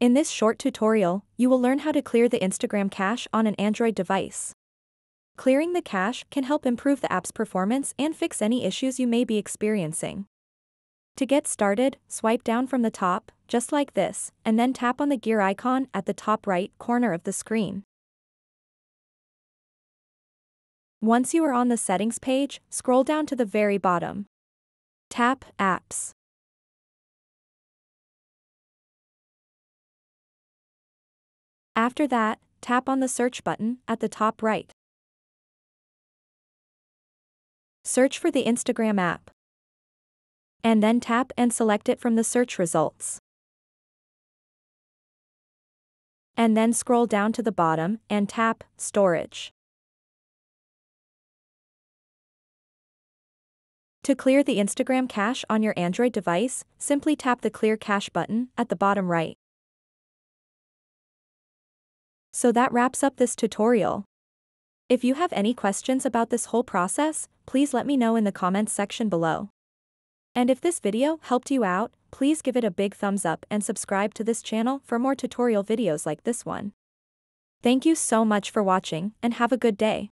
In this short tutorial, you will learn how to clear the Instagram cache on an Android device. Clearing the cache can help improve the app's performance and fix any issues you may be experiencing. To get started, swipe down from the top, just like this, and then tap on the gear icon at the top right corner of the screen. Once you are on the settings page, scroll down to the very bottom. Tap Apps. After that, tap on the search button at the top right. Search for the Instagram app. And then tap and select it from the search results. And then scroll down to the bottom and tap Storage. To clear the Instagram cache on your Android device, simply tap the Clear Cache button at the bottom right. So that wraps up this tutorial. If you have any questions about this whole process, please let me know in the comments section below. And if this video helped you out, please give it a big thumbs up and subscribe to this channel for more tutorial videos like this one. Thank you so much for watching and have a good day.